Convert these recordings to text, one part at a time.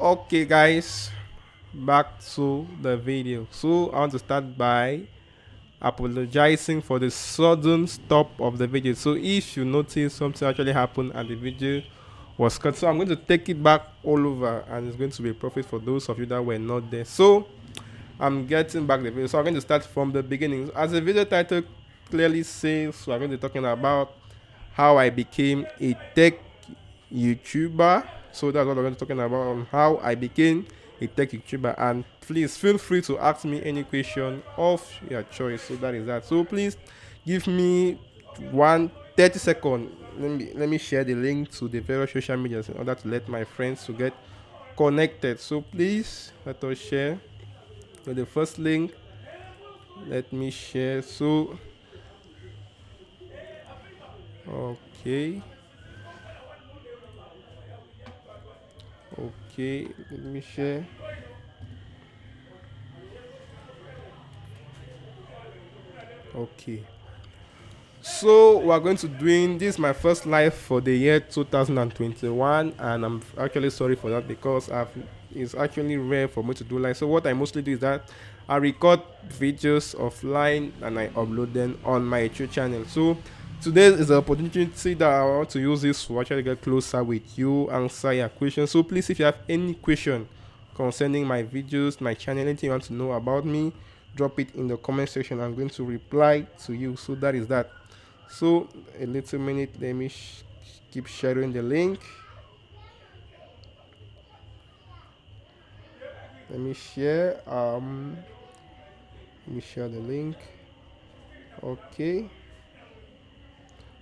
Okay guys, back to the video. So I want to start by apologizing for the sudden stop of the video. So if you notice something actually happened and the video was cut, so I'm going to take it back all over and it's going to be a profit for those of you that were not there. So I'm getting back the video. So I'm going to start from the beginning. As the video title clearly says, so I'm going to be talking about how I became a tech YouTuber. So that's what I'm going to be talking about, on how I became a tech YouTuber. And please feel free to ask me any question of your choice. So that is that. So please give me 30 seconds. Let me share the link to the various social medias in order to let my friends to get connected. So please let us share. So the first link, let me share. So okay, let me share. Okay, so we are going to doing this, my first live for the year 2021, and I'm actually sorry for that because it's actually rare for me to do live. So what I mostly do is that I record videos offline and I upload them on my YouTube channel. So today is the opportunity that I want to use this to actually get closer with you, answer your questions. So please, if you have any question concerning my videos, my channel, anything you want to know about me, drop it in the comment section. I'm going to reply to you. So that is that. So a little minute, let me keep sharing the link. Let me share the link. Okay,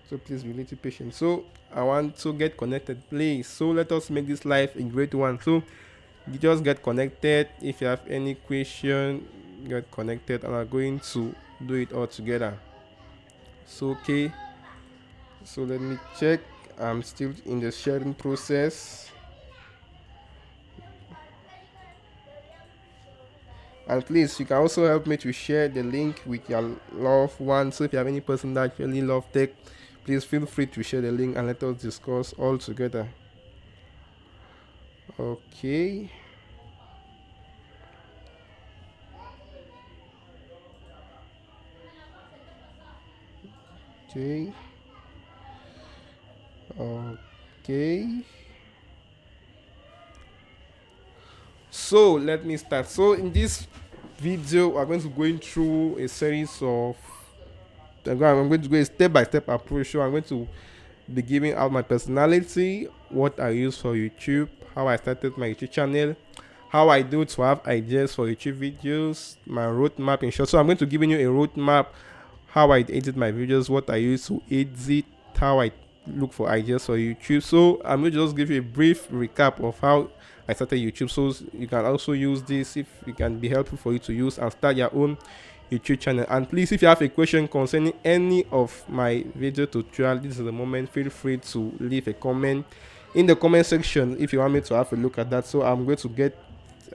so please be a little patient. So I want to get connected, please. So let us make this live a great one. So you just get connected. If you have any question, get connected, and I'm going to do it all together. So okay, so let me check. I'm still in the sharing process, and please, you can also help me to share the link with your loved ones. So if you have any person that actually love tech, please feel free to share the link and let us discuss all together. Okay, okay, so let me start. So in this video we're going to going through a series of, I'm going to go a step-by-step approach. So I'm going to be giving out my personality, what I use for YouTube, how I started my YouTube channel, how I do to have ideas for YouTube videos, my roadmap in short. So I'm going to giving you a roadmap, how I edit my videos, what I use to edit, how I look for ideas for YouTube. So I'm going to just give you a brief recap of how I started YouTube, so you can also use this if it can be helpful for you to use and start your own YouTube channel. And please, if you have a question concerning any of my video tutorial, this is the moment, feel free to leave a comment in the comment section if you want me to have a look at that. So I'm going to get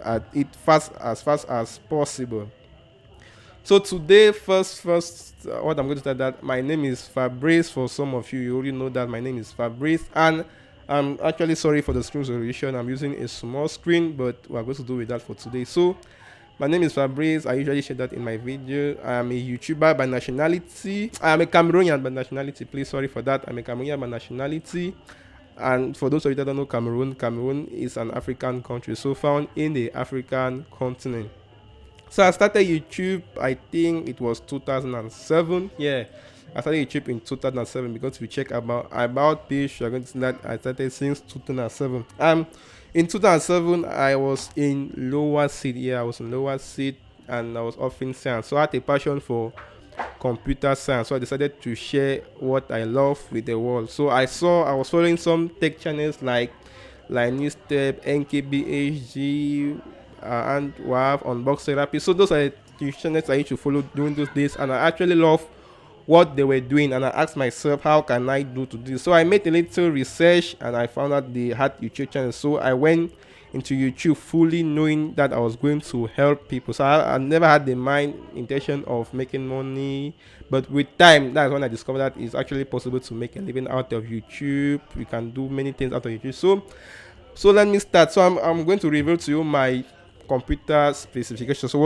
at it as fast as possible. So today, first, what I'm going to start that my name is Fabrice. For some of you, you already know that my name is Fabrice, and I'm actually sorry for the screen resolution. I'm using a small screen, but we're going to do with that for today. So my name is Fabrice. I usually share that in my video. I am a YouTuber by nationality. I am a Cameroonian by nationality. Please, sorry for that. I'm a Cameroonian by nationality. And for those of you that don't know Cameroon is an African country, so found in the African continent. So I started YouTube, I think it was 2007. Yeah, I started YouTube in 2007 because we check about page. You're going to see that I started since 2007. In 2007, I was in lower seed. Yeah, I was in lower seed and I was off in science. So I had a passion for computer science. So I decided to share what I love with the world. So I was following some tech channels like New Step, NKBHG, and WAV, Unbox Therapy. So those are the channels I used to follow during those days, and I actually love what they were doing, and I asked myself, how can I do to do this? So I made a little research and I found out they had YouTube channels. So I went into YouTube fully knowing that I was going to help people. So I never had the intention of making money, but with time, that's when I discovered that it's actually possible to make a living out of YouTube. You can do many things out of YouTube. So So let me start. So I'm going to reveal to you my computer specifications. So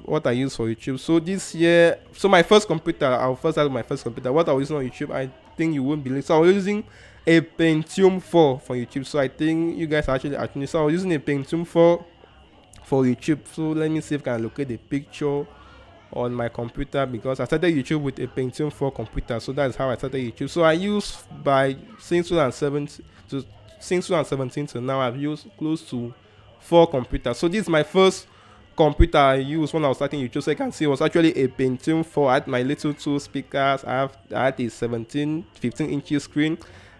what I use for YouTube. So this year, so my first computer, I'll first start with my first computer. What I was using on YouTube, I think you won't believe. So I was using a Pentium 4 for YouTube. So I think you guys are actually asking me. So I was using a Pentium 4 for YouTube. So let me see if I can locate the picture on my computer, because I started YouTube with a Pentium 4 computer. So that's how I started YouTube. So I use by since 2017 to now, I've used close to 4 computers. So this is my first computer I used when I was starting YouTube. So you can see it was actually a Pentium 4. I had my little 2 speakers. I had a 15 inches screen.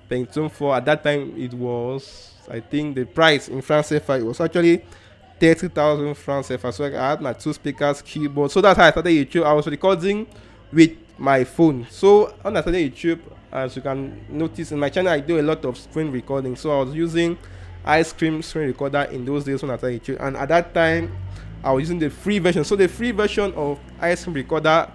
Pentium 4. At that time, it was, I think the price in France CFA, it was actually 30,000 francs CFA. So I had my 2 speakers, keyboard. So that's how I started YouTube. I was recording with my phone. So when I started YouTube, as you can notice in my channel, I do a lot of screen recording. So I was using ice cream screen recorder in those days when I started YouTube. And at that time, I was using the free version. So the free version of ice cream recorder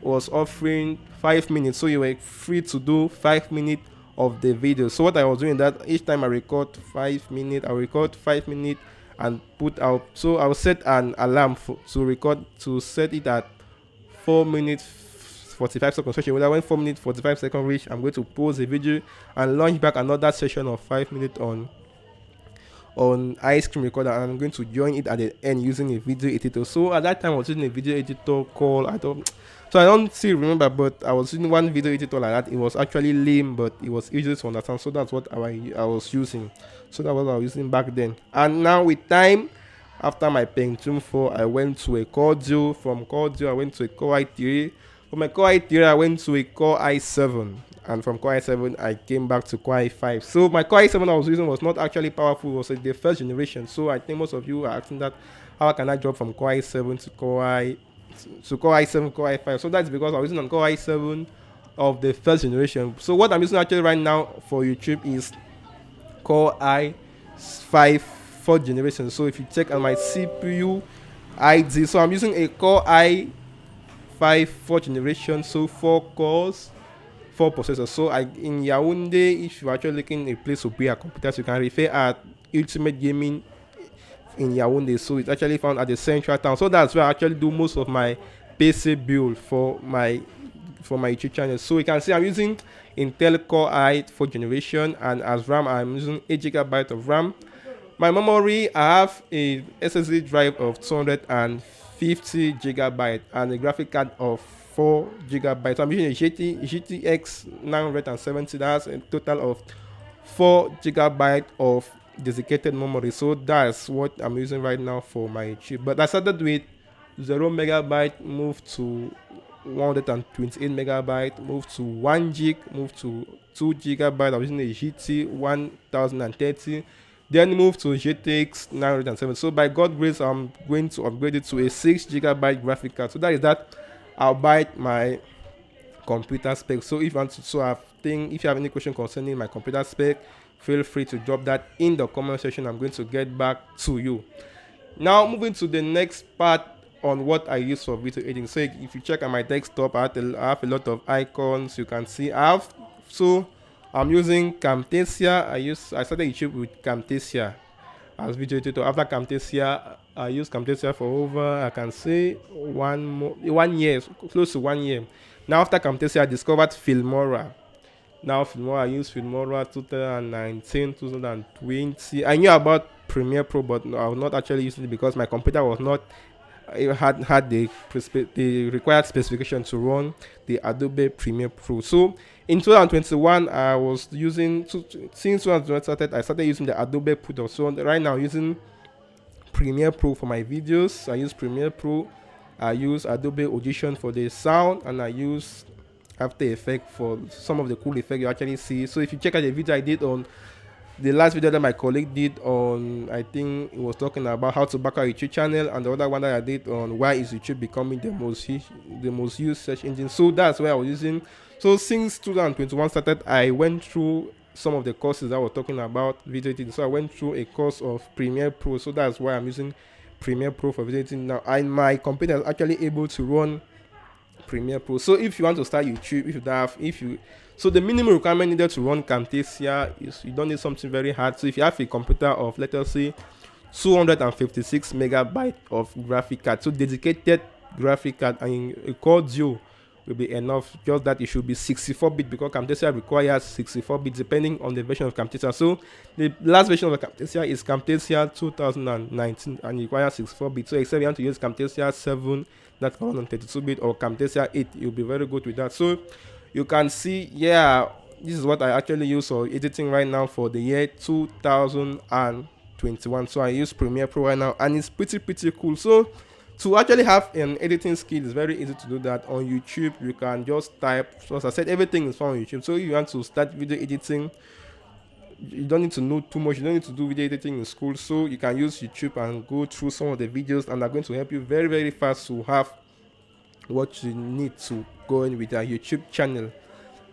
was offering 5 minutes. So you were free to do 5 minutes of the video. So what I was doing, that each time I record 5 minutes, I record 5 minutes and put out. So I will set an alarm to record, to set it at 4 minutes 45 seconds. So when 4 minutes 45 seconds reach, I'm going to pause the video and launch back another session of 5 minutes on ice cream recorder, and I'm going to join it at the end using a video editor. So at that time I was using a video editor called, I don't still remember, but I was using one video editor like that. It was actually lame, but it was easy to understand. So that's what I was using. So that was what I was using back then. And now with time, after my Pentium 4, I went to a Core Duo. From Core Duo, I went to a Core i3. From my Core i3, I went to a Core i7. And from Core i7, I came back to Core i5. So my Core i7 I was using was not actually powerful. It was the first generation. So I think most of you are asking that, how can I drop from Core i7 to Core i7, Core i5? So that's because I was using on Core i7 of the first generation. So what I'm using actually right now for YouTube is Core i5 4th generation. So if you check on my CPU ID, so I'm using a Core i5 4th generation. So 4 cores, 4 processors. So in Yaoundé, if you're actually looking a place to buy a computer, you can refer at Ultimate Gaming in Yaoundé. So it's actually found at the central town. So that's where I actually do most of my PC build for my YouTube channel. So you can see I'm using Intel Core i 4th generation, and as RAM I'm using 8GB of RAM. My memory, I have a SSD drive of 250GB and a graphic card of 4GB. So I'm using a GTX 970. That's a total of 4GB of dedicated memory. So that's what I'm using right now for my chip. But I started with 0MB, moved to 128MB, moved to 1GB, moved to 2GB. I was using a GT 1030. Then moved to GTX 970. So by God's grace, I'm going to upgrade it to a 6GB graphic card. So that is that. I'll buy my computer spec. So if you want to, if you have any question concerning my computer spec, feel free to drop that in the comment section. I'm going to get back to you. Now moving to the next part on what I use for video editing. So if you check on my desktop, I have a lot of icons. You can see I'm using Camtasia. I started YouTube with Camtasia as video editor. After Camtasia, I used Camtasia for over, I can say, 1 year, close to 1 year. Now after Camtasia, I discovered Filmora. I use Filmora 2019, 2020. I knew about Premiere Pro, but I was not actually using it because my computer was not, it had the required specification to run the Adobe Premiere Pro. So in 2021, I was using, since 2020 started, I started using the Adobe Pro. So right now I'm using Premiere Pro for my videos. I use Premiere Pro. I use Adobe Audition for the sound, and I use After Effects for some of the cool effects you actually see. So if you check out the video I did on the last video that my colleague did on, I think it was talking about how to back our YouTube channel, and the other one that I did on why is YouTube becoming the most used search engine. So that's where I was using. So since 2021 started, I went through some of the courses that I was talking about video editing. So I went through a course of Premiere Pro. So that's why I'm using Premiere Pro for video editing now. And my computer is actually able to run Premiere Pro. So if you want to start YouTube, so the minimum requirement needed to run Camtasia is you don't need something very hard. So if you have a computer of, let us say, 256 megabyte of graphic card, so dedicated graphic card, and a Core Duo will be enough. Just that it should be 64-bit because Camtasia requires 64-bit depending on the version of Camtasia. So the last version of Camtasia is Camtasia 2019 and it requires 64-bit. So except you want to use Camtasia 7 that can run on 32-bit or Camtasia 8, you'll be very good with that. So you can see, yeah, this is what I actually use for editing right now for the year 2021. So I use Premiere Pro right now and it's pretty cool. So to actually have an editing skill, it's very easy to do that on YouTube. You can just type, so as I said, everything is found on YouTube. So if you want to start video editing, you don't need to know too much, you don't need to do video editing in school, so you can use YouTube and go through some of the videos, and they're going to help you very fast to have what you need to go in with your YouTube channel.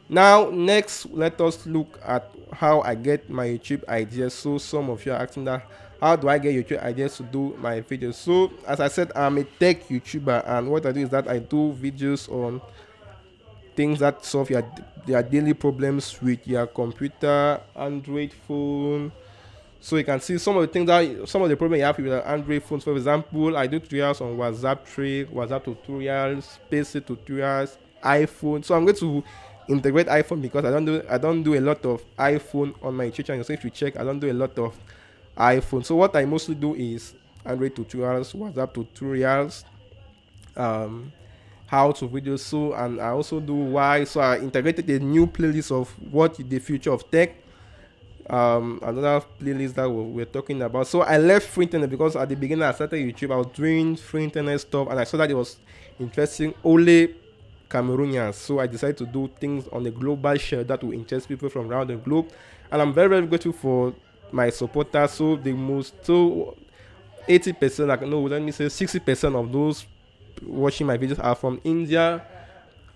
Now next, let us look at how I get my YouTube ideas. So some of you are asking that, how do I get YouTube ideas to do my videos? So as I said, I'm a tech YouTuber, and what I do is that I do videos on things that solve your daily problems with your computer, Android phone. So you can see some of the things that, some of the problems you have with your Android phones. For example, I do tutorials on WhatsApp tutorials, PC tutorials, iPhone. So I'm going to integrate iPhone because I don't do a lot of iPhone on my YouTube channel. So if you check, I don't do a lot of iPhone. So what I mostly do is Android tutorials, WhatsApp tutorials, how to videos. So, and I also do why. So I integrated a new playlist of what the future of tech, another playlist that we're talking about. So I left free internet because at the beginning I started YouTube, I was doing free internet stuff, and I saw that it was interesting only Cameroonians. So I decided to do things on a global share that will interest people from around the globe, and I'm very grateful for my supporters. So 80%, like, no, let me say 60% of those watching my videos are from India,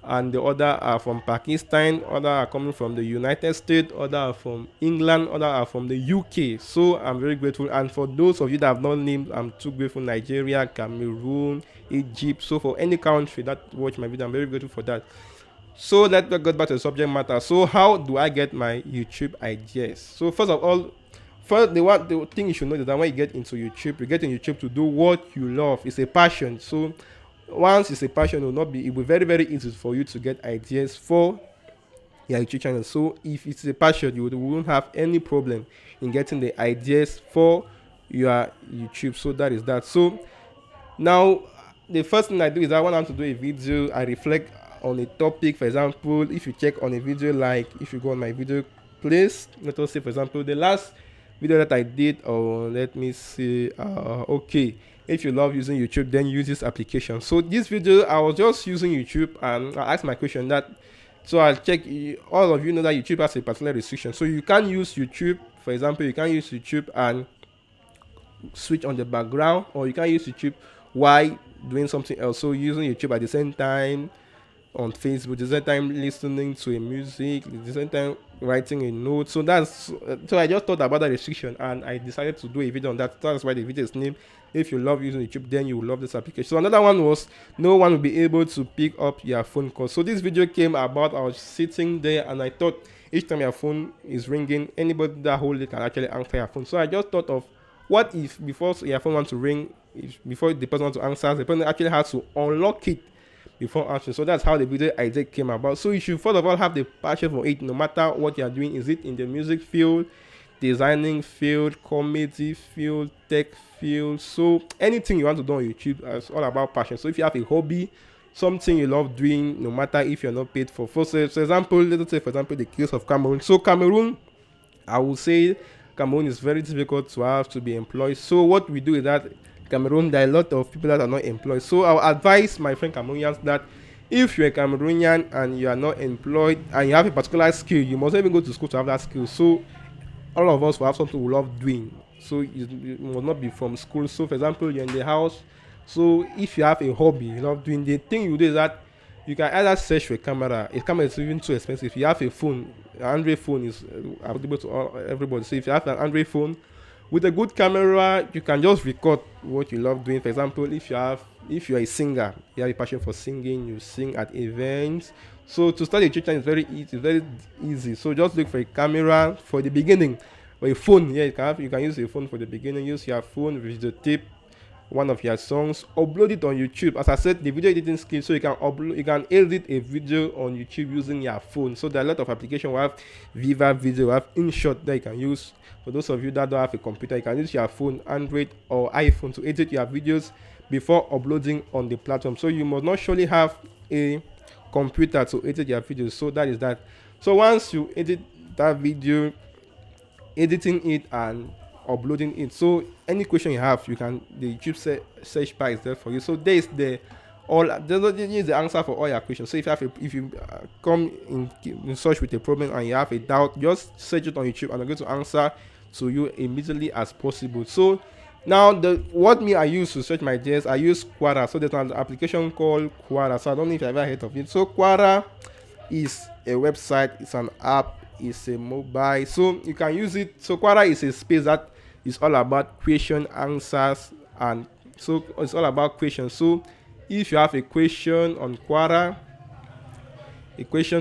and the other are from Pakistan, other are coming from the United States, other are from England, other are from the UK. So I'm very grateful. And for those of you that have not named, I'm too grateful. Nigeria, Cameroon, Egypt. So for any country that watch my video, I'm very grateful for that. So let's get back to the subject matter. So how do I get my YouTube ideas? So first of all, the thing you should know is that when you get into YouTube to do what you love. It's a passion. So once it's a passion, it will be very easy for you to get ideas for your YouTube channel. So if it's a passion, you won't have any problem in getting the ideas for your YouTube. So that is that. So now the first thing I do is that when I want to do a video, I reflect on a topic. For example, if you check on a video, like if you go on my video place, let us say for example the last video that I did, or let me see, okay, if you love using YouTube, then use this application. So this video I was just using YouTube, and I asked my question that, so I'll check, all of you know that YouTube has a particular restriction, so you can't use YouTube. For example, you can't use YouTube and switch on the background, or you can't use YouTube while doing something else. So using YouTube at the same time on Facebook, at the same time listening to a music, at the same time writing a note. So I just thought about that restriction, and I decided to do a video on that. That's why the video is named "If you love using YouTube, then you will love this application." So another one was, no one will be able to pick up your phone call. So this video came about, I was sitting there and I thought, each time your phone is ringing, anybody that hold it can actually answer your phone. So I just thought of, what if before your phone wants to ring, before the person wants to answer, the person actually has to unlock it before answering. So that's how the video idea came about. So you should first of all have the passion for it, no matter what you are doing. Is it in the music field, designing field, comedy field, tech field? So anything you want to do on YouTube, it's all about passion. So if you have a hobby, something you love doing, no matter if you're not paid for example, let's say for example the case of Cameroon. So Cameroon, I would say Cameroon is very difficult to have to be employed. So what we do is that Cameroon, there are a lot of people that are not employed. So I will advise my friend Cameroonians that if you're a Cameroonian and you are not employed and you have a particular skill, you must even go to school to have that skill. So all of us will have something we love doing. So you must not be from school. So for example, you're in the house. So if you have a hobby you love doing, the thing you do is that you can either search for a camera. A camera is even too expensive. If you have a phone, an Android phone is available to everybody. So if you have an Android phone, With a good camera, you can just record what you love doing. For example, if you're a singer, you have a passion for singing, you sing at events. So to start a YouTube channel is very easy. So just look for a camera for the beginning, or a phone. Yeah, you can use a phone for the beginning. Use your phone, videotape one of your songs, upload it on YouTube. As I said, the video editing skill, so you can edit a video on YouTube using your phone. So there are a lot of applications. We have Viva Video, we have InShot that you can use. For those of you that don't have a computer, you can use your phone, Android or iPhone, to edit your videos before uploading on the platform. So you must not surely have a computer to edit your videos. So that is that. So once you edit that video, editing it and uploading it, so any question you have, you can, the YouTube search bar is there for you. So there is the answer for all your questions. So if you come in search with a problem and you have a doubt, just search it on YouTube and I'm going to answer to you immediately as possible. So now what I use to search my ideas, I use Quora. So there's an application called Quora. So I don't know if you've ever heard of it. So Quora is a website, it's an app, it's a mobile, so you can use it. So Quora is a space that is all about question, answers, and so it's all about questions. So if you have a question on Quora,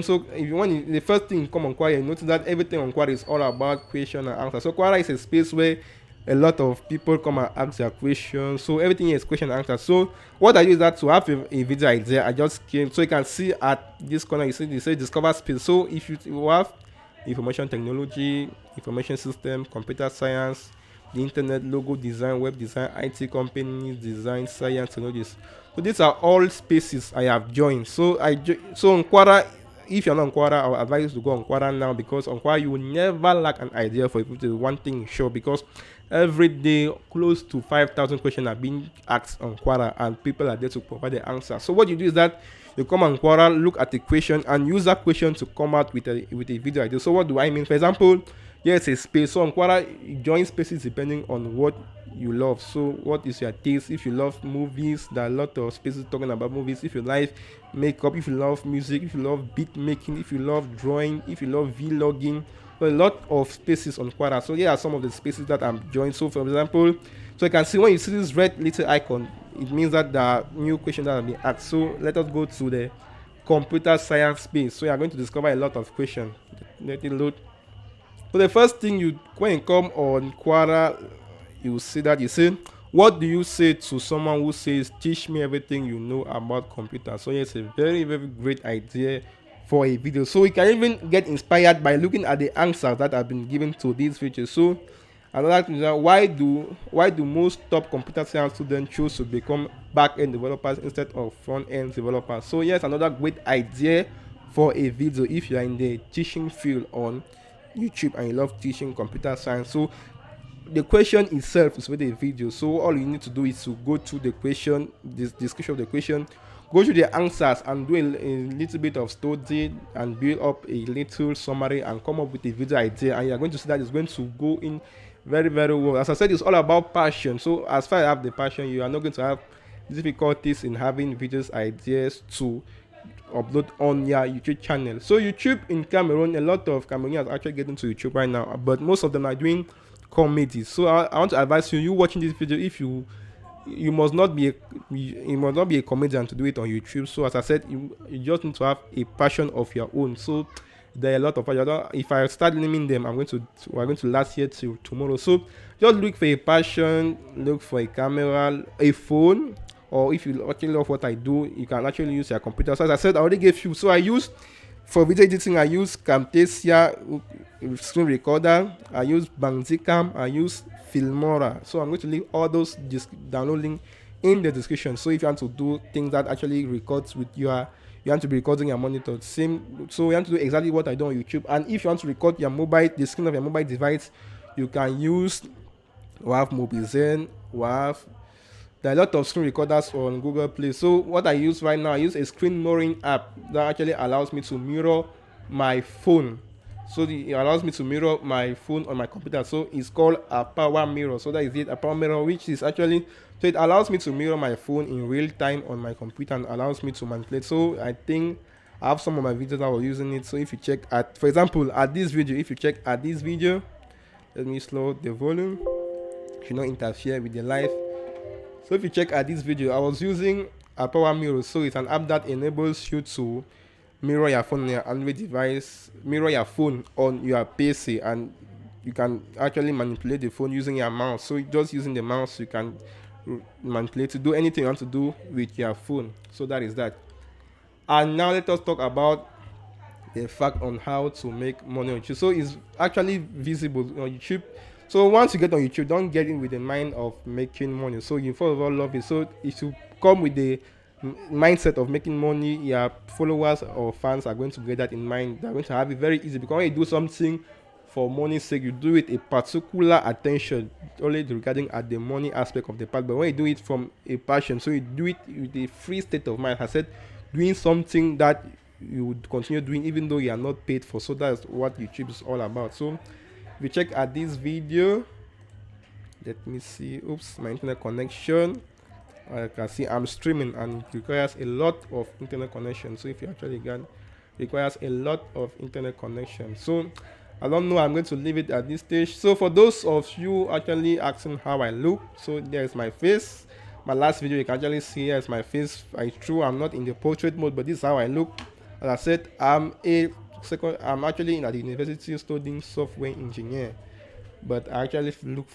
so if you want, the first thing you come on Quora, you notice that everything on Quora is all about question and answer. So Quora is a space where a lot of people come and ask their questions. So everything is question and answer. So what I use that to have a video idea, I just came, so you can see at this corner, you say discover space. So if you have information technology, information system, computer science, the internet, logo design, web design, IT companies, design, science, technologies. So these are all spaces I have joined. So so on Quora, if you're not on Quora, I would advise you to go on Quora now, because on Quora you will never lack an idea for it. One thing sure, because every day close to 5,000 questions are being asked on Quora and people are there to provide the answer. So what you do is that you come on Quora, look at the question and use that question to come out with a video idea. So what do I mean? For example, here's a space. So on Quora, you join spaces depending on what you love. So what is your taste? If you love movies, there are a lot of spaces talking about movies. If you like makeup, if you love music, if you love beat making, if you love drawing, if you love vlogging, so a lot of spaces on Quora. So here are some of the spaces that I'm joined. So for example, so you can see when you see this red little icon, it means that there are new questions that are being asked. So let us go to the computer science space. So you are going to discover a lot of questions. Let it load. So the first thing when you come on Quora, you see that you say, what do you say to someone who says, teach me everything you know about computers? So it's a very, very great idea for a video. So you can even get inspired by looking at the answers that have been given to these videos. So another thing is that why do most top computer science students choose to become back-end developers instead of front-end developers? So yes, another great idea for a video if you are in the teaching field on YouTube and you love teaching computer science. So the question itself is with a video. So all you need to do is to go through the question, this description of the question, go through the answers and do a little bit of study and build up a little summary and come up with a video idea, and you're going to see that it's going to go in very, very well. As I said, it's all about passion. So as far as you have the passion, you are not going to have difficulties in having videos ideas to upload on your YouTube channel. So YouTube in Cameroon, a lot of Cameroonians are actually getting to YouTube right now, but most of them are doing comedy. So I want to advise you watching this video, if you must not be a comedian to do it on YouTube. So as I said, you just need to have a passion of your own. So there are a lot of passion. If I start naming them, we're going to last here till tomorrow. So just look for a passion, look for a camera, a phone, or if you actually love what I do, you can actually use your computer. So as I said, I already gave you. So I use, for video editing, I use Camtasia screen recorder, I use Bandicam, I use Filmora. So I'm going to leave all those download link in the description. So if you want to do things that actually records with you want to be recording your monitor, same. So you want to do exactly what I do on YouTube. And if you want to record the screen of your mobile device, you can use, we have Mobizen, there are a lot of screen recorders on Google Play. So what I use right now, I use a screen mirroring app that actually allows me to mirror my phone. So it allows me to mirror my phone on my computer. So it's called a power mirror. So that is it, a power mirror, which is actually, so it allows me to mirror my phone in real time on my computer and allows me to manipulate. So I think I have some of my videos that I was using it. So if you check for example, at this video, let me slow the volume. should not interfere with the live. So if you check at this video, I was using a power mirror. So it's an app that enables you to mirror your phone on your Android device, mirror your phone on your PC, and you can actually manipulate the phone using your mouse. So just using the mouse, you can manipulate to do anything you want to do with your phone. So that is that. And now let us talk about the fact on how to make money on YouTube. So it's actually visible on YouTube. So once you get on YouTube, don't get in with the mind of making money. So you first of all love it. So if you come with the mindset of making money, your followers or fans are going to get that in mind. They're going to have it very easy, because when you do something for money's sake, you do it a particular attention only regarding at the money aspect of the part. But when you do it from a passion, so you do it with a free state of mind. I said doing something that you would continue doing even though you are not paid for. So that's what YouTube is all about. So if you check at this video, let me see. Oops, my internet connection. I can see I'm streaming and it requires a lot of internet connection. So if you actually can, requires a lot of internet connection. So I don't know, I'm going to leave it at this stage. So for those of you actually asking how I look, so there's my face. My last video, you can actually see here's my face. It's true, I'm not in the portrait mode, but this is how I look. As I said, I'm actually in at the university studying software engineer, but I actually create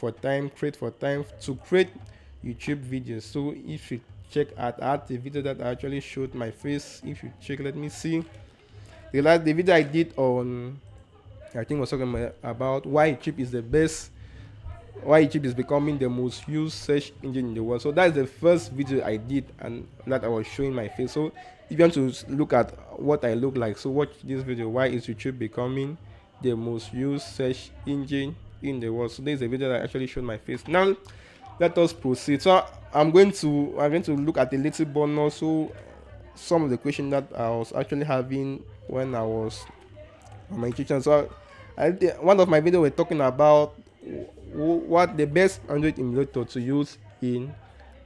to create YouTube videos. So if you check at the video that I actually showed my face, if you check, let me see. The video I did on, I think was talking about why YouTube is the best, why YouTube is becoming the most used search engine in the world. So that's the first video I did, and that I was showing my face. So if you want to look at what I look like, so watch this video, why is YouTube becoming the most used search engine in the world. So there's a video that I actually showed my face. Now let us proceed. So I'm going to look at a little bonus. So some of the questions that I was actually having when I was on my teaching. So one of my videos were talking about what the best Android emulator to use in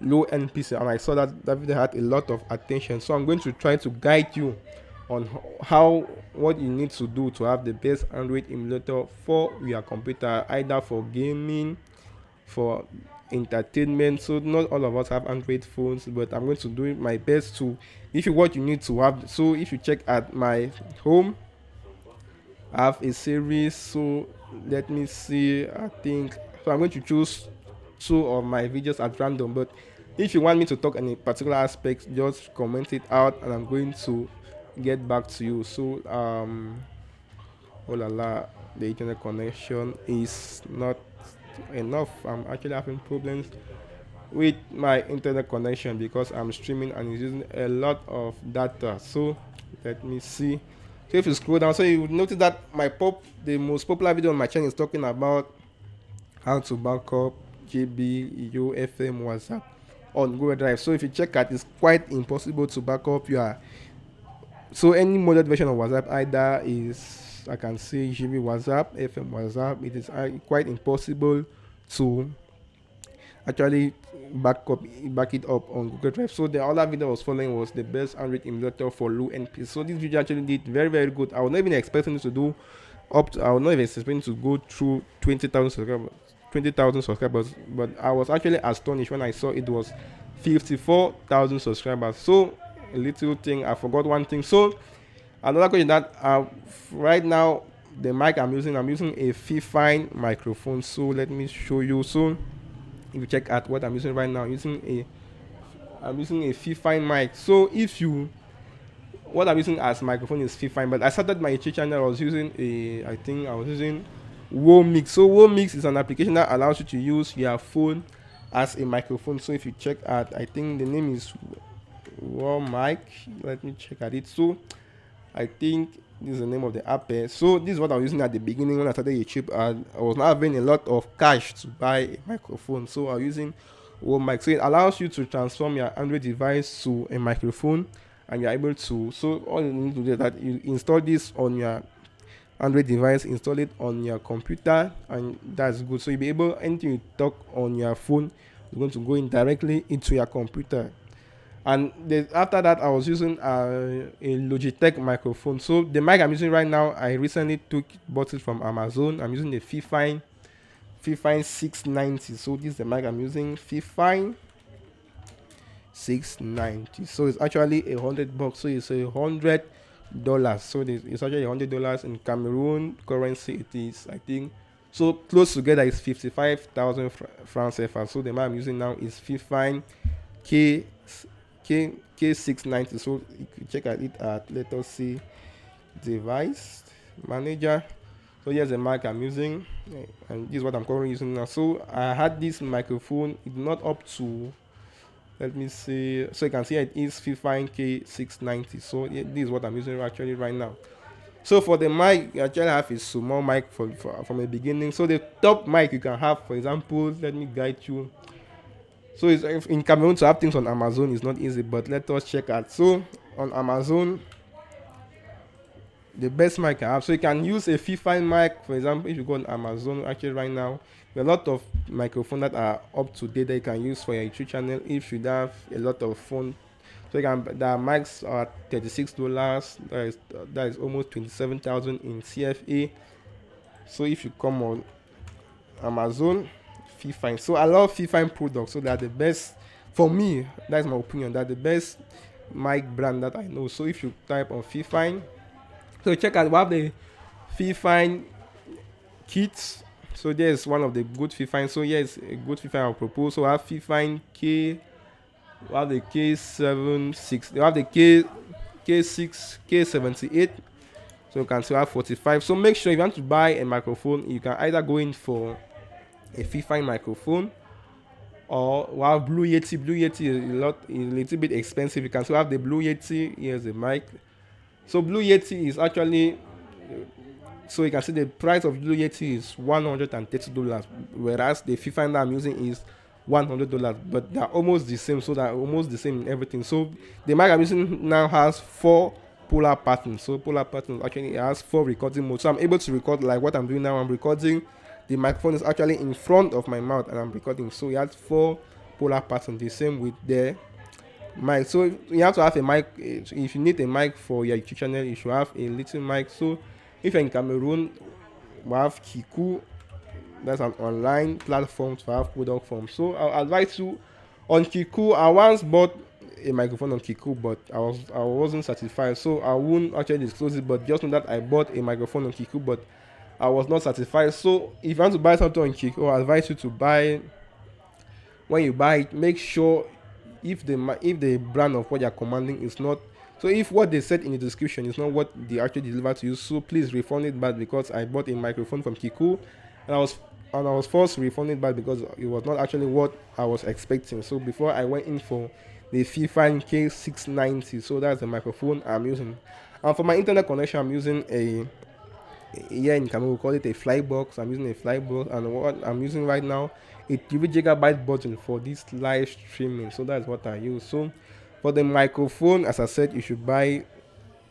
low-end PC, and I saw that video had a lot of attention. So I'm going to try to guide you on what you need to do to have the best Android emulator for your computer, either for gaming, for entertainment. So not all of us have Android phones, but I'm going to do my best to give you what you need to have. So if you check at my home, I have a series. So let me see, I think so I'm going to choose 2 of my videos at random, but if you want me to talk on a particular aspect, just comment it out and I'm going to get back to you. So oh la la, the internet connection is not enough. I'm actually having problems with my internet connection because I'm streaming and it's using a lot of data. So let me see. So if you scroll down, so you would notice that the most popular video on my channel is talking about how to backup GB, UFM, WhatsApp on Google Drive. So if you check out, it's quite impossible to backup your, so any modern version of WhatsApp either is, I can say, GB WhatsApp, FM WhatsApp. It is quite impossible to actually back it up on Google Drive. So the other video I was following was the best Android emulator for low NP. So this video actually did very, very good. I was not even expecting it to do I was not even expecting to go through 20,000 subscribers, but I was actually astonished when I saw it was 54,000 subscribers. So a little thing, I forgot one thing. So another question that right now the mic I'm using a Fifine microphone. So let me show you. So if you check out what I'm using right now, I'm using a Fifine mic. So what I'm using as microphone is Fifine, but I started my YouTube channel, I was using Womix. So Womix is an application that allows you to use your phone as a microphone. So if you check out, I think the name is Womix. Let me check at it. So I think this is the name of the app. So this is what I was using at the beginning when I started YouTube. I was not having a lot of cash to buy a microphone, so I was using Womix. So it allows you to transform your Android device to a microphone, and you're able to. So all you need to do is that you install this on your Android device, install it on your computer, and that's good. So you'll be able, anything you talk on your phone is going to go in directly into your computer. And after that, I was using a Logitech microphone. So the mic I'm using right now, I recently bought it from Amazon. I'm using the Fifine Fifine 690. So this is the mic I'm using, Fifine 690. So it's actually $100. So it's $100. So it's actually $100 in Cameroon currency. It is, I think, so close together is 55,000 francs CFA. So the mic I'm using now is Fifine K690. So you can check at it at, let us see, device manager. So here's the mic I'm using, and this is what I'm currently using now. So I had this microphone, it's not up to, let me see, so you can see it is Fifine K690. So yeah, this is what I'm using actually right now. So for the mic, you actually have a small mic from the beginning. So the top mic you can have, for example, let me guide you. So it's, in Cameroon, to have things on Amazon is not easy, but let us check out. So on Amazon, the best mic I have, so you can use a Fifine mic, for example. If you go on Amazon actually right now, there are a lot of microphones that are up to date that you can use for your YouTube channel if you have a lot of phone. So you can, the mics are $36, that is almost 27,000 in CFA. So if you come on Amazon, Fifine, so I love Fifine products, so they're the best for me. That's my opinion, they're the best mic brand that I know. So if you type on Fifine, so check out, we have the Fifine kits. So there's one of the good Fifine. So yes, a good Fifine I'll propose. So I have Fifine K, we have the K76, we have the K6, K78. So you can still have 45. So make sure if you want to buy a microphone, you can either go in for a Fifine microphone, or we have Blue Yeti. Blue Yeti is a little bit expensive. You can still have the Blue Yeti. Here's the mic. So Blue Yeti is actually, so you can see the price of Blue Yeti is $130, whereas the Fifine that I'm using is $100, but they're almost the same. So they're almost the same in everything. So the mic I'm using now has 4 polar patterns. So polar patterns actually, it has 4 recording modes. So I'm able to record like what I'm doing now. I'm recording, the microphone is actually in front of my mouth and I'm recording. So it has 4 polar patterns, the same with the mic. So you have to have a mic. If you need a mic for your YouTube channel, you should have a little mic. So if you're in Cameroon, we have Kiku. That's an online platform to have product from. So I'll advise you on Kiku. I once bought a microphone on Kiku, but I wasn't satisfied. So I won't actually disclose it, but just know that I bought a microphone on Kiku, but I was not satisfied. So if you want to buy something on Kiku, I advise you to buy, when you buy it, make sure if the brand of what you're commanding is not, so if what they said in the description is not what they actually deliver to you, so please refund it back, because I bought a microphone from Kiku and I was forced to refund it back because it was not actually what I was expecting. So before I went in for the Fifine K690, so that's the microphone I'm using. And for my internet connection, I'm using here in Cameroon we call it a Flybox. I'm using a Flybox, and what I'm using right now, a 3GB button for this live streaming. So that's what I use. So for the microphone, as I said, you should buy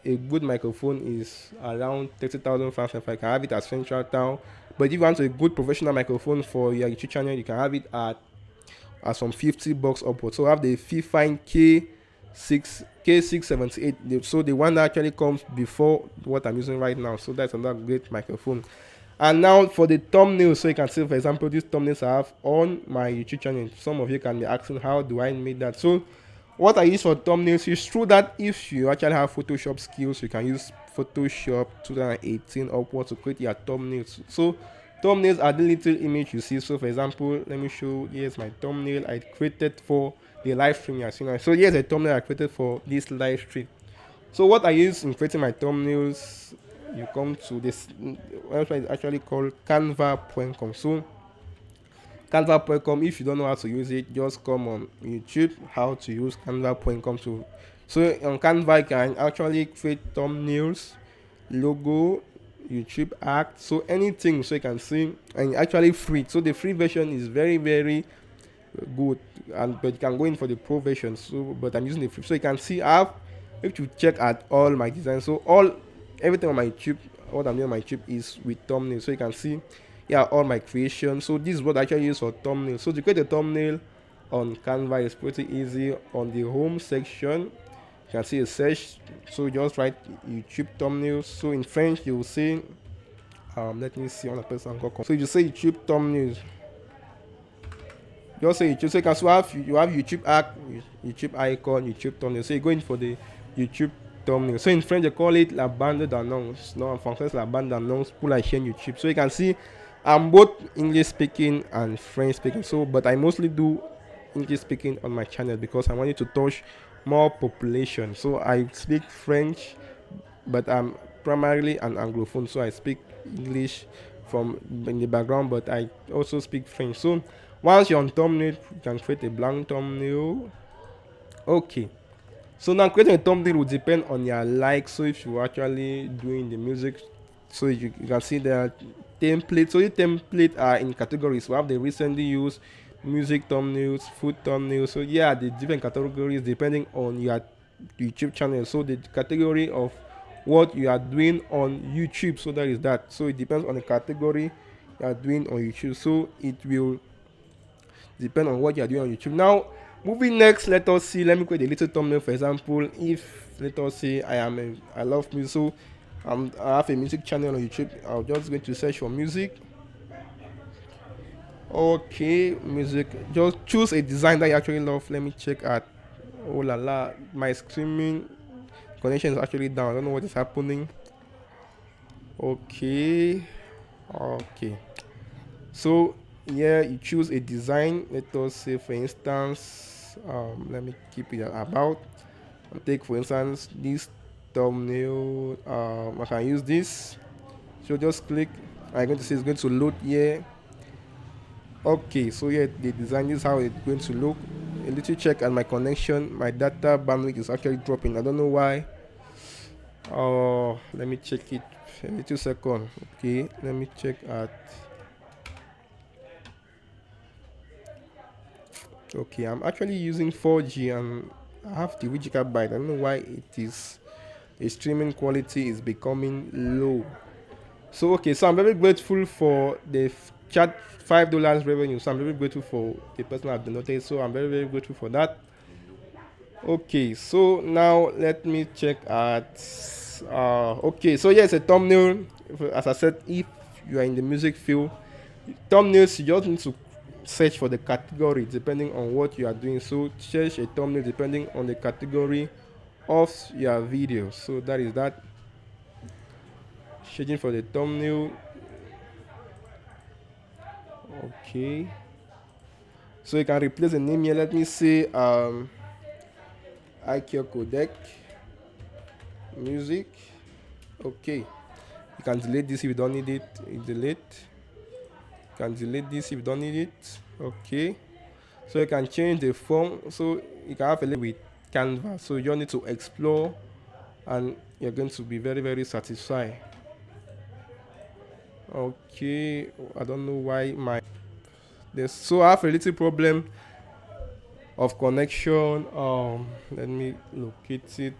a good microphone is around 30,000 francs. If I can have it at Central Town, but if you want a good professional microphone for your YouTube channel, you can have it at some $50 upwards. So I have the Fifine K678. So the one that actually comes before what I'm using right now. So that's another great microphone. And now for the thumbnails, so you can see, for example, these thumbnails I have on my YouTube channel. Some of you can be asking, how do I make that? So what I use for thumbnails is true that if you actually have Photoshop skills, you can use Photoshop 2018 upwards to create your thumbnails. So thumbnails are the little image you see. So for example, let me show, here's my thumbnail I created for the live stream you're seeing. So here's a thumbnail I created for this live stream. So what I use in creating my thumbnails, you come to this website, actually called Canva.com. So Canva.com, if you don't know how to use it, just come on YouTube, how to use Canva.com. So on Canva, you can actually create thumbnails, logo, YouTube art, so anything. So you can see, and actually free. So the free version is very, very good, but you can go in for the pro version. So but I'm using the free. So you can see if you check at all my designs, so everything on my YouTube, what I'm doing on my YouTube is with thumbnails. So you can see, yeah, all my creations. So this is what I actually use for thumbnail. So to create a thumbnail on Canva is pretty easy. On the home section, you can see a search. So just write YouTube thumbnails. So in French, you will see let me see on the person. So you say YouTube thumbnails. Just say YouTube. So you can also have YouTube app, YouTube icon, YouTube thumbnail. So you go in for the YouTube thumbnail. So in French they call it la bande d'annonce. No, en français c'est la bande d'annonce pour la chaîne YouTube. So you can see I'm both English speaking and French speaking. So but I mostly do English speaking on my channel because I wanted to touch more population. So I speak French, but I'm primarily an Anglophone. So I speak English from in the background, but I also speak French. So once you're on thumbnail, you can create a blank thumbnail. Okay. So now creating a thumbnail will depend on your likes. So if you're actually doing the music, so you can see the template. So the template are in categories. We have the recently used music thumbnails, food thumbnails. So yeah, the different categories depending on your YouTube channel. So the category of what you are doing on YouTube. So that is that. So it depends on the category you are doing on YouTube. So it will depend on what you are doing on YouTube. Now, moving next, let us see. Let me create a little thumbnail. For example, if let us say I love music, so I have a music channel on YouTube. I'll just going to search for music. Okay, music. Just choose a design that you actually love. Let me check at. Oh la la, my streaming connection is actually down. I don't know what is happening. Okay, okay. So yeah, you choose a design. Let us say for instance, let me keep it about. I'll take for instance this thumbnail. I can use this. So just click. I'm going to say it's going to load here. Okay, so yeah, the design is how it's going to look. A little check on my connection. My data bandwidth is actually dropping. I don't know why. Let me check it. A little second. Okay, let me check at. Okay, I'm actually using 4G and I have the gigabyte. I don't know why the streaming quality is becoming low. So okay, so I'm very grateful for the chat $5 revenue. So I'm very grateful for the person I've donated. So I'm very grateful for that. Okay, so now let me check at okay, so yes, a thumbnail. As I said, if you are in the music field, thumbnails you just need to search for the category depending on what you are doing. So search a thumbnail depending on the category of your video. So that is that. Searching for the thumbnail. Okay, so you can replace the name here. Let me say IQcodec music. Okay, you can delete this if you don't need it. Delete. You can delete this if you don't need it. Okay, so you can change the font. So you can have a little with Canva. So you don't need to explore, and you're going to be very satisfied. Okay, I don't know why so I have a little problem of connection. Let me locate it.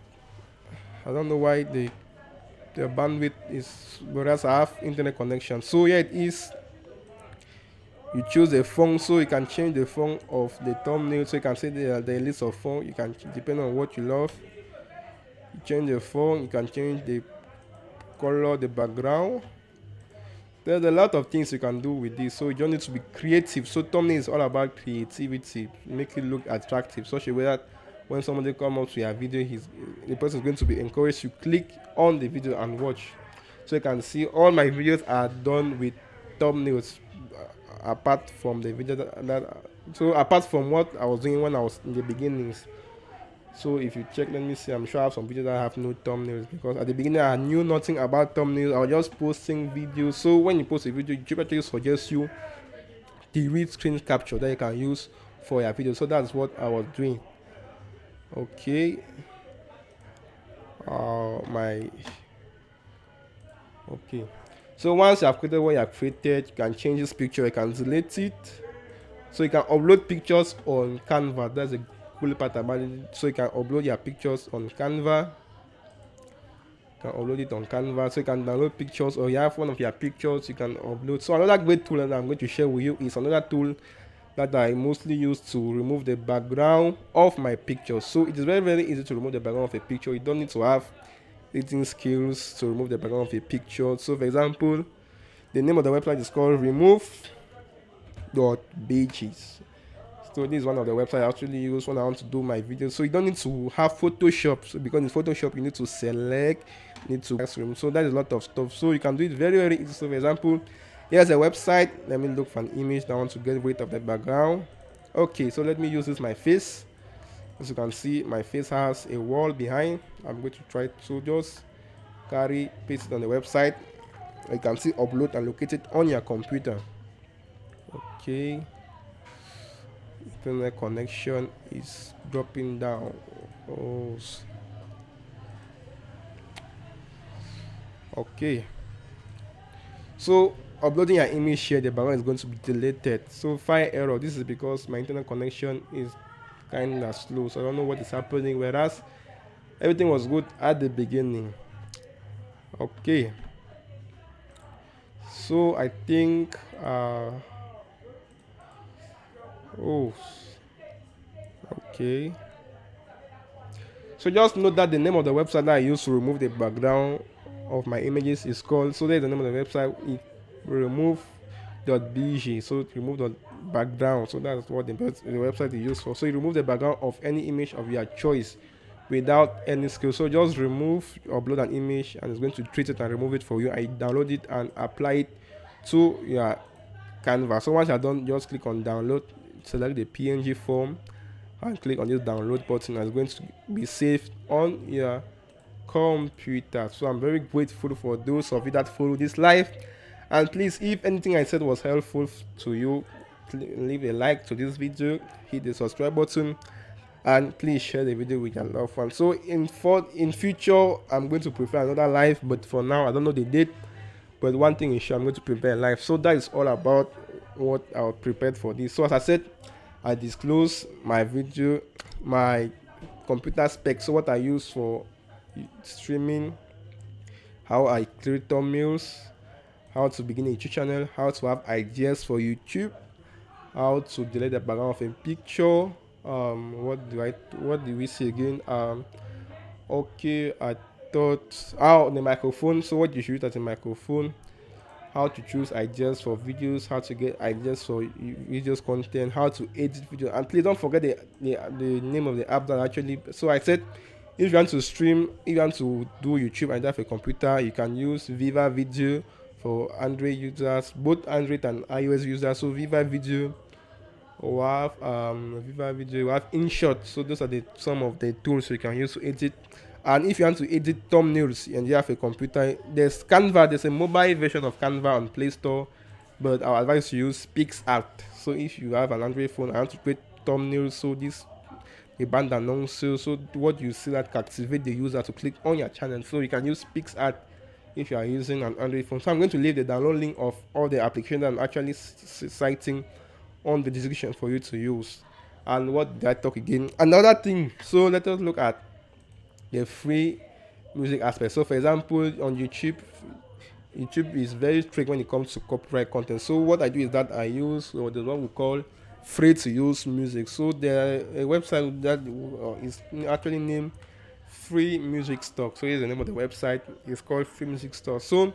I don't know why the bandwidth is, whereas I have internet connection. So yeah, it is. You choose a font, so you can change the font of the thumbnail. So you can see the list of font. You can depend on what you love. You change the font. You can change the color, the background. There's a lot of things you can do with this, so you don't need to be creative. So thumbnail is all about creativity, make it look attractive, such a way that when somebody comes up to your video, the person is going to be encouraged to click on the video and watch. So you can see all my videos are done with thumbnails, apart from the video so apart from what I was doing when I was in the beginnings. So if you check, let me see, I'm sure I have some videos that have no thumbnails, because at the beginning I knew nothing about thumbnails. I was just posting videos. So when you post a video, YouTube actually suggests you the read screen capture that you can use for your video. So that's what I was doing. Okay, okay, so once you have created what you have created, you can change this picture, you can delete it. So you can upload pictures on Canva. That's a cool part about it. So you can upload your pictures on Canva. You can upload it on Canva. So you can download pictures, or you have one of your pictures, you can upload. So another great tool that I'm going to share with you is another tool that I mostly use to remove the background of my pictures. So it is very easy to remove the background of a picture. You don't need to have editing skills to remove the background of a picture. So for example, The name of the website is called remove.pages. So this is one of the websites I actually use when I want to do my videos. So you don't need to have Photoshop. So because in Photoshop you need to select, need to classroom. So that is a lot of stuff. So you can do it very, very easy. So for example, here's a website. Let me look for an image that I want to get rid of the background. Okay, so let me use this my face. As you can see, my face has a wall behind. I'm going to try to just paste it on the website. You can see upload and locate it on your computer. Okay, internet connection is dropping down. Oh, okay. So uploading your image here, the background is going to be deleted. So file error. This is because my internet connection is kind of slow, so I don't know what is happening. Whereas everything was good at the beginning. Okay. So I think oh, okay. So just note that the name of the website that I used to remove the background of my images is called, so there's the name of the website, remove.bg. So remove the background. So that's what the website is used for. So you remove the background of any image of your choice without any skill. So just remove, upload an image, and it's going to treat it and remove it for you. I download it and apply it to your Canva. So once you're done, just click on download, select the PNG form, and click on this download button, and it's going to be saved on your computer. So I'm very grateful for those of you that follow this live, and please, if anything I said was helpful to you, leave a like to this video, hit the subscribe button, and please share the video with your loved ones. So in future I'm going to prepare another live, but for now I don't know the date, but one thing is sure, I'm going to prepare a live. So that is all about what I prepared for this. So as I said, I disclose my video, my computer specs, so what I use for streaming, how I create thumbnails, how to begin a YouTube channel, how to have ideas for YouTube, how to delete the background of a picture. What do we see again? Okay, I thought the microphone. So what you should use as a microphone, how to choose ideas for videos, how to get ideas for videos content, how to edit video, and please don't forget the name of the app that actually. So I said, if you want to stream, if you want to do YouTube and you have a computer, you can use Viva Video for Android users, both Android and iOS users. So Viva Video, we have we have InShot. So those are some of the tools you can use to edit. And if you want to edit thumbnails and you have a computer, there's Canva. There's a mobile version of Canva on Play Store, but I advise you use PixArt. So if you have an Android phone and want to create thumbnails, so this a band announce, so what you see that captivate the user to click on your channel. So you can use PixArt if you are using an Android phone. So I'm going to leave the download link of all the applications I'm actually citing on the description for you to use. And what did I talk again? Another thing. So let us look at the free music aspect. So for example, on YouTube is very strict when it comes to copyright content. So what I do is that I use the one we call free to use music. So there a website that is actually named Free Music Stock. So here's the name of the website. It's called Free Music Store. So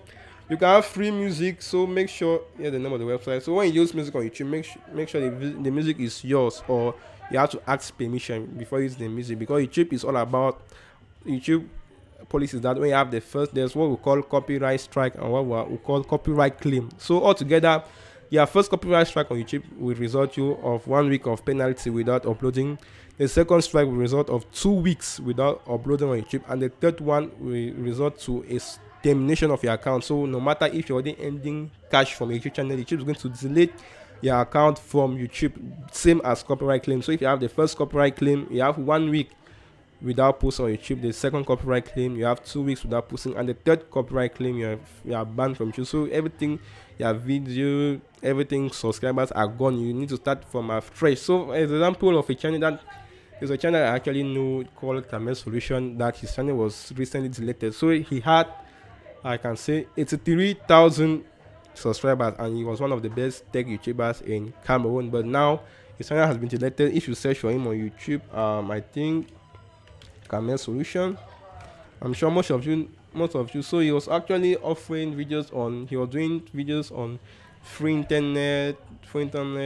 you can have free music. So make sure here's the name of the website. So when you use music on YouTube, make sure the music is yours, or you have to ask permission before using the music, because YouTube is all about YouTube policies that when you have there's what we call copyright strike and what we call copyright claim. So altogether, your first copyright strike on YouTube will result you of 1 week of penalty without uploading. The second strike will result of 2 weeks without uploading on YouTube, and the third one will result to a termination of your account. So no matter if you're already ending cash from a YouTube channel, YouTube is going to delete your account from YouTube, same as copyright claim. So if you have the first copyright claim, you have 1 week without posting on YouTube. The second copyright claim, you have 2 weeks without posting, and the third copyright claim, you are banned from YouTube. So everything, your video, everything, subscribers are gone. You need to start from afresh. So as an example of a channel that is a channel I actually know called Camel Solution, that his channel was recently deleted. So he had, I can say, 83,000 subscribers, and he was one of the best tech YouTubers in Cameroon. But now his channel has been deleted. If you search for him on YouTube, I think Camel Solution, I'm sure most of you most of you. So he was actually offering videos on. He was doing videos on free internet,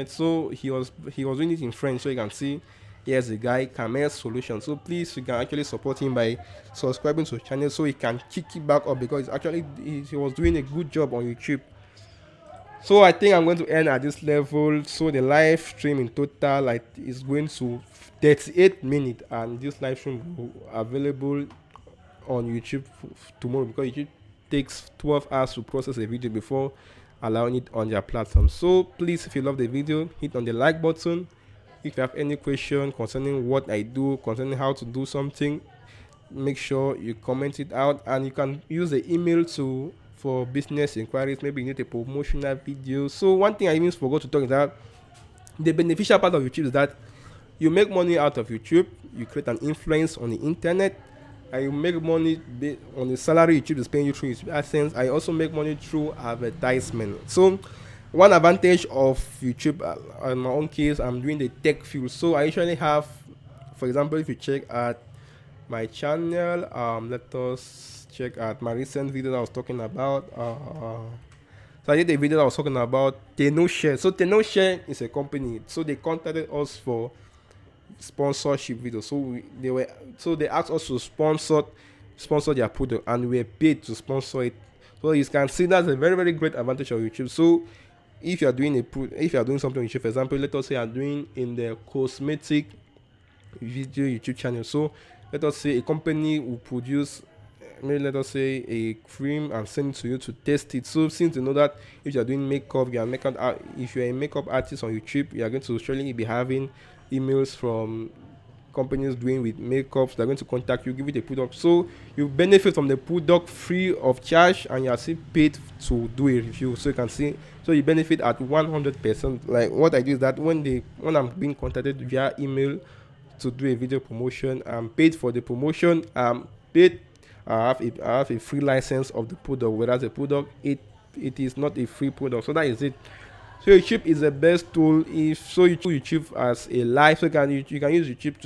So he was doing it in French, so you can see. Here's the guy, Kamel's Solution. So please, you can actually support him by subscribing to his channel, so he can kick it back up, because actually he was doing a good job on YouTube. So I think I'm going to end at this level. So the live stream in total, like, is going to 38 minutes, and this live stream will be available on YouTube tomorrow, because YouTube takes 12 hours to process a video before allowing it on their platform. So please, if you love the video, hit on the like button. If you have any question concerning what I do, concerning how to do something, make sure you comment it out, and you can use the email to for business inquiries. Maybe you need a promotional video. So one thing I even forgot to talk is that the beneficial part of YouTube is that you make money out of YouTube, you create an influence on the internet, and you make money on the salary YouTube is paying you through YouTube AdSense. I also make money through advertisement. So one advantage of YouTube, in my own case, I'm doing the tech field. So I usually have, for example, if you check at my channel, let us check at my recent video that I was talking about. So I did a video that I was talking about TenoShare. So TenoShare is a company. So they contacted us for sponsorship video. So they asked us to sponsor their product, and we were paid to sponsor it. So you can see that's a very, very great advantage of YouTube. So if you are doing something on YouTube, for example, let us say you are doing in the cosmetic video YouTube channel. So let us say a company will produce, maybe let us say a cream, and send it to you to test it. So since you know that if you are doing makeup, if you are a makeup artist on YouTube, you are going to surely be having emails from companies doing with makeup. They're going to contact you, give you the product, so you benefit from the product free of charge, and you are still paid to do a review. So you can see, so you benefit at 100%. Like what I do is that when I'm being contacted via email to do a video promotion, I'm paid for the promotion. I have a free license of the product, whereas the product, it is not a free product. So that is it. So YouTube is the best tool. If so, you choose YouTube as a live, so you can use YouTube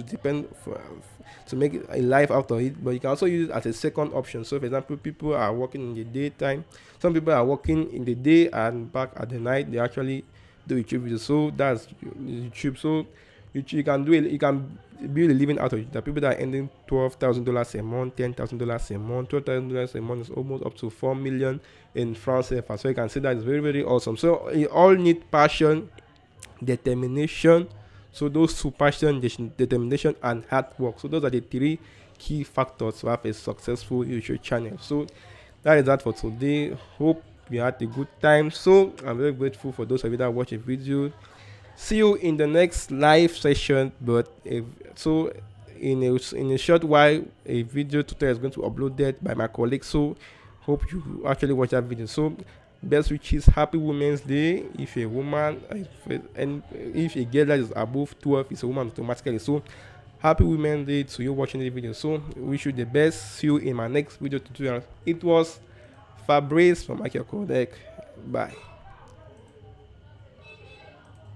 to make a live out of it, but you can also use it as a second option. So for example, people are working in the daytime, some people are working in the day and back at the night, they actually do YouTube videos. So that's YouTube. So you can build a living out of it. The people that are earning $12,000 a month, $10,000 a month, $12,000 a month is almost up to 4 million in France. So you can see that it's very, very awesome. So you all need passion, determination. So those two: passion, determination, and hard work. So those are the 3 key factors to have a successful YouTube channel. So that is that for today. Hope you had a good time. So I'm very grateful for those of you that watch a video. See you in the next live session. But in a short while, a video tutorial is going to be uploaded by my colleague. So hope you actually watch that video. So best wishes, happy Women's Day. If a woman, and if a girl that is above 12 is a woman automatically. So happy Women's Day to you watching the video. So wish you the best. See you in my next video tutorial. It was Fabrice from IQcodec. Bye.